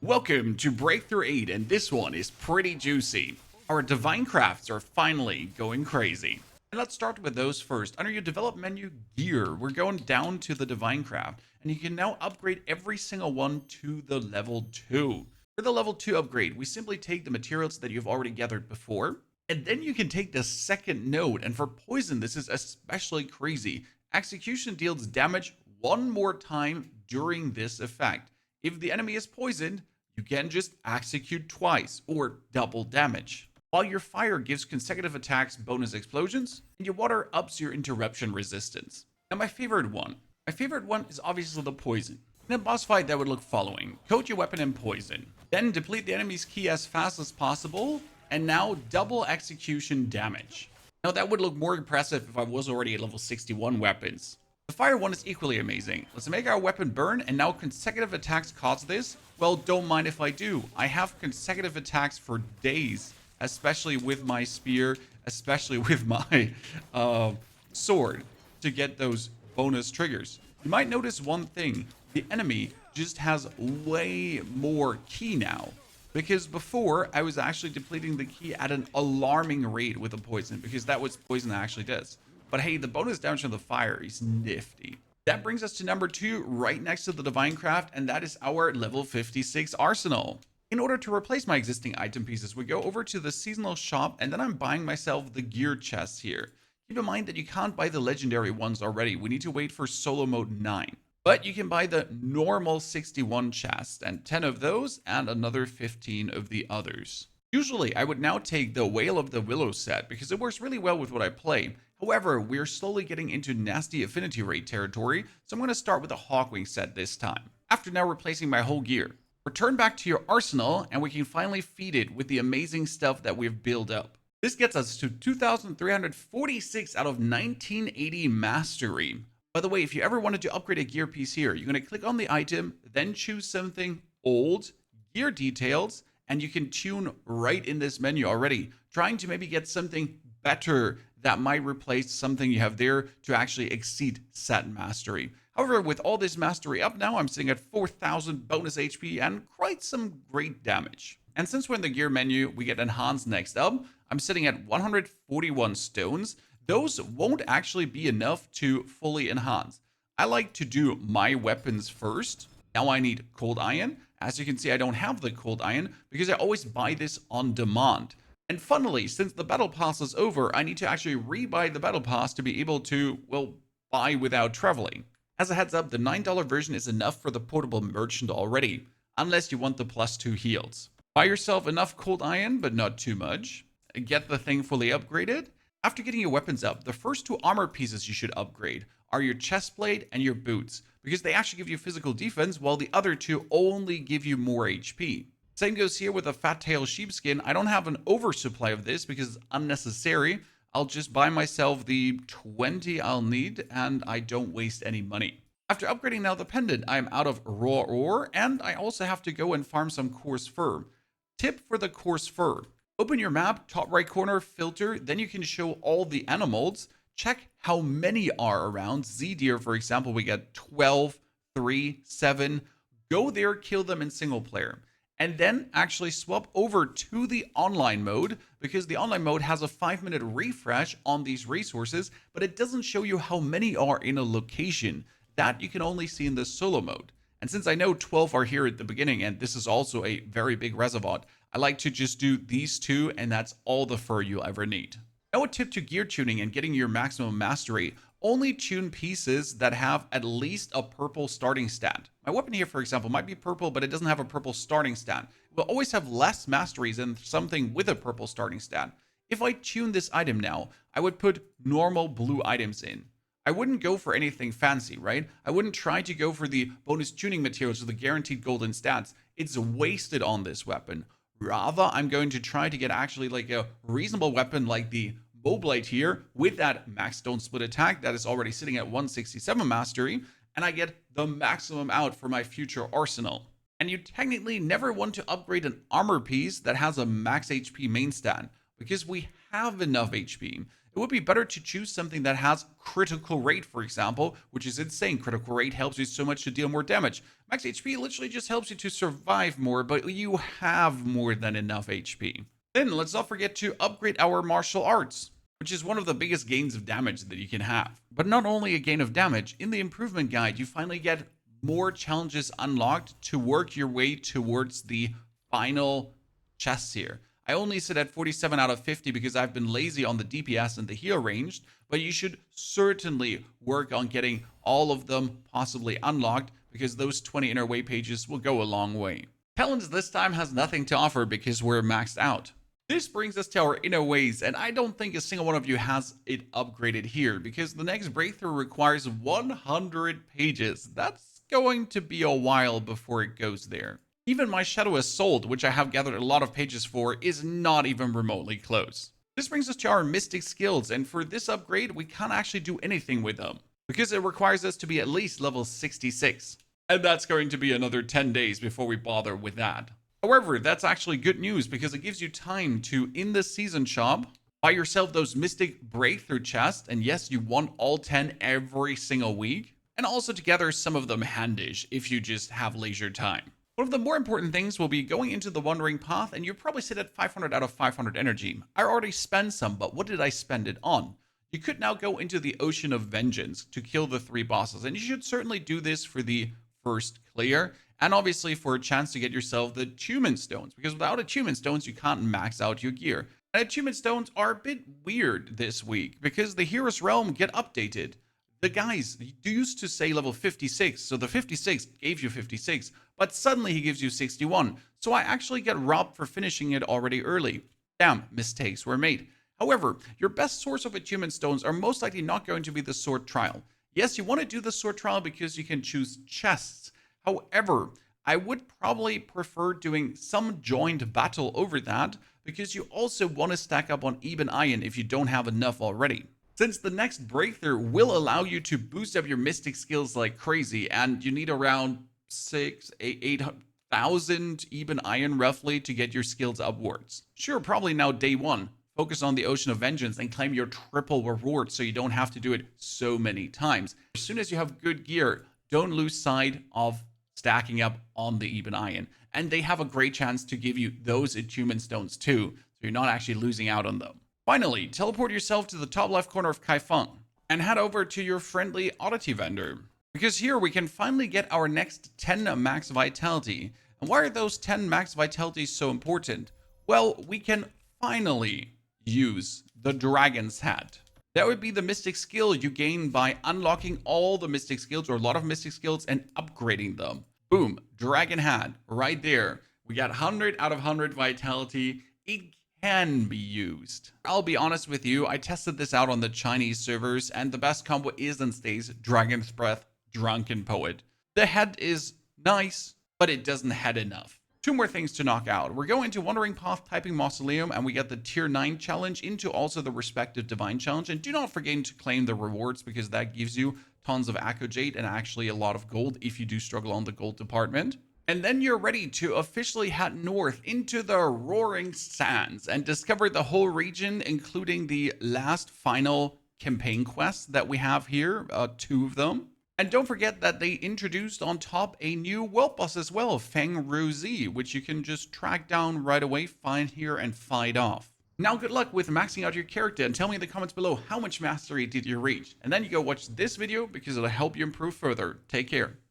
Welcome to Breakthrough 8, and this one is pretty juicy. Our Divinecrafts are finally going crazy. And let's start with those first. Under your develop menu, gear, we're going down to the Divinecraft, and you can now upgrade every single one to the level 2. For the level 2 upgrade, we simply take the materials that you've already gathered before, and then you can take the second node, and for poison, this is especially crazy. Execution deals damage one more time during this effect. If the enemy is poisoned, you can just execute twice or double damage. While your fire gives consecutive attacks bonus explosions, and your water ups your interruption resistance. Now my favorite one is obviously the poison. In a boss fight that would look following. Coat your weapon in poison. Then deplete the enemy's ki as fast as possible, and now double execution damage. Now that would look more impressive if I was already at level 61 weapons. The fire one is equally amazing. Let's make our weapon burn, and now consecutive attacks cause this. Well, don't mind if I do. I have consecutive attacks for days, especially with my spear, especially with my sword, to get those bonus triggers. You might notice one thing. The enemy just has way more ki now. Because before, I was actually depleting the ki at an alarming rate with the poison, because that was poison actually does. But hey, the bonus damage from the fire is nifty. That brings us to number 2, right next to the Divinecraft, and that is our level 56 arsenal. In order to replace my existing item pieces, we go over to the seasonal shop, and then I'm buying myself the gear chests here. Keep in mind that you can't buy the legendary ones already. We need to wait for solo mode 9. But you can buy the normal 61 chests, and 10 of those, and another 15 of the others. Usually, I would now take the Whale of the Willow set, because it works really well with what I play. However, we're slowly getting into nasty affinity rate territory, so I'm going to start with the Hawkwing set this time. After now replacing my whole gear, return back to your arsenal, and we can finally feed it with the amazing stuff that we've built up. This gets us to 2,346 out of 1980 mastery. By the way, if you ever wanted to upgrade a gear piece here, you're going to click on the item, then choose something old, gear details, and you can tune right in this menu already, trying to maybe get something better that might replace something you have there to actually exceed set mastery. However, with all this mastery up now, I'm sitting at 4,000 bonus HP and quite some great damage. And since we're in the gear menu, we get enhanced next up. I'm sitting at 141 stones. Those won't actually be enough to fully enhance. I like to do my weapons first. Now I need cold iron. As you can see, I don't have the cold iron because I always buy this on demand. And funnily, since the battle pass is over, I need to actually rebuy the battle pass to be able to, well, buy without traveling. As a heads up, the $9 version is enough for the portable merchant already, unless you want the +2 heals. Buy yourself enough cold iron, but not too much. Get the thing fully upgraded. After getting your weapons up, the first 2 armor pieces you should upgrade are your chestplate and your boots, because they actually give you physical defense, while the other 2 only give you more HP. Same goes here with a fat tail sheepskin. I don't have an oversupply of this because it's unnecessary. I'll just buy myself the 20 I'll need, and I don't waste any money. After upgrading now the pendant, I am out of raw ore, and I also have to go and farm some coarse fur. Tip for the coarse fur. Open your map, top right corner, filter, then you can show all the animals. Check how many are around. Z deer, for example, we get 12, 3, 7. Go there, kill them in single player. And then actually swap over to the online mode, because the online mode has a 5-minute refresh on these resources, but it doesn't show you how many are in a location. That you can only see in the solo mode. And since I know 12 are here at the beginning, and this is also a very big reservoir, I like to just do these 2, and that's all the fur you'll ever need. Now a tip to gear tuning and getting your maximum mastery. Only tune pieces that have at least a purple starting stat. My weapon here, for example, might be purple, but it doesn't have a purple starting stat. It will always have less masteries than something with a purple starting stat. If I tune this item now, I would put normal blue items in. I wouldn't go for anything fancy, right? I wouldn't try to go for the bonus tuning materials or the guaranteed golden stats. It's wasted on this weapon. Rather, I'm going to try to get actually like a reasonable weapon like the Bowblade here with that max don't split attack that is already sitting at 167 mastery, and I get the maximum out for my future arsenal. And you technically never want to upgrade an armor piece that has a max HP main stat, because we have enough HP. it would be better to choose something that has critical rate, for example, which is insane. Critical rate helps you so much to deal more damage. Max HP literally just helps you to survive more, but you have more than enough HP. Then let's not forget to upgrade our martial arts, which is one of the biggest gains of damage that you can have. But not only a gain of damage, in the improvement guide, you finally get more challenges unlocked to work your way towards the final chests here. I only sit at 47 out of 50 because I've been lazy on the DPS and the heal ranged, but you should certainly work on getting all of them possibly unlocked because those 20 inner way pages will go a long way. Talents this time has nothing to offer because we're maxed out. This brings us to our inner ways, and I don't think a single one of you has it upgraded here because the next breakthrough requires 100 pages. That's going to be a while before it goes there. Even my Shadow Assault, which I have gathered a lot of pages for, is not even remotely close. This brings us to our Mystic skills, and for this upgrade, we can't actually do anything with them because it requires us to be at least level 66. And that's going to be another 10 days before we bother with that. However, that's actually good news because it gives you time to, in the season shop, buy yourself those Mystic breakthrough chests, and yes, you want all 10 every single week, and also to gather some of them handish if you just have leisure time. One of the more important things will be going into the Wandering Path, and you probably sit at 500 out of 500 energy. I already spent some, but what did I spend it on? You could now go into the Ocean of Vengeance to kill the 3 bosses, and you should certainly do this for the first clear, and obviously for a chance to get yourself the Attunement Stones, because without Attunement Stones, you can't max out your gear. And Attunement Stones are a bit weird this week, because the Hero's Realm get updated. The guys used to say level 56, so the 56 gave you 56, but suddenly he gives you 61. So I actually get robbed for finishing it already early. Damn, mistakes were made. However, your best source of Attunement Stones are most likely not going to be the Sword Trial. Yes, you want to do the Sword Trial because you can choose chests. However, I would probably prefer doing some joined battle over that because you also want to stack up on Eben Iron if you don't have enough already. Since the next breakthrough will allow you to boost up your Mystic skills like crazy, and you need around 8,000 Eben Iron roughly to get your skills upwards. Sure, probably now day 1. Focus on the Ocean of Vengeance and claim your triple reward so you don't have to do it so many times. As soon as you have good gear, don't lose sight of stacking up on the Eben Iron. And they have a great chance to give you those Attunement Stones too, so you're not actually losing out on them. Finally, teleport yourself to the top left corner of Kaifeng and head over to your friendly Odditiy vendor. Because here we can finally get our next 10 max vitality. And why are those 10 max vitalities so important? Well, we can finally use the Dragon's Hat. That would be the Mystic skill you gain by unlocking all the Mystic skills or a lot of Mystic skills and upgrading them. Boom, Dragon Hat right there. We got 100 out of 100 vitality. It can be used. I'll be honest with you, I tested this out on the Chinese servers and the best combo is and stays Dragon's Breath, Drunken Poet. The head is nice, but it doesn't head enough. 2 more things to knock out. We're going to Wandering Path Typing Mausoleum and we get the tier 9 challenge into also the respective divine challenge. And do not forget to claim the rewards because that gives you tons of Echo Jade and actually a lot of gold if you do struggle on the gold department. And then you're ready to officially head north into the Roaring Sands and discover the whole region, including the last final campaign quests that we have here, 2 of them. And don't forget that they introduced on top a new world boss as well, Feng Ruzi, which you can just track down right away, find here, and fight off. Now good luck with maxing out your character and tell me in the comments below how much mastery did you reach. And then you go watch this video because it'll help you improve further. Take care.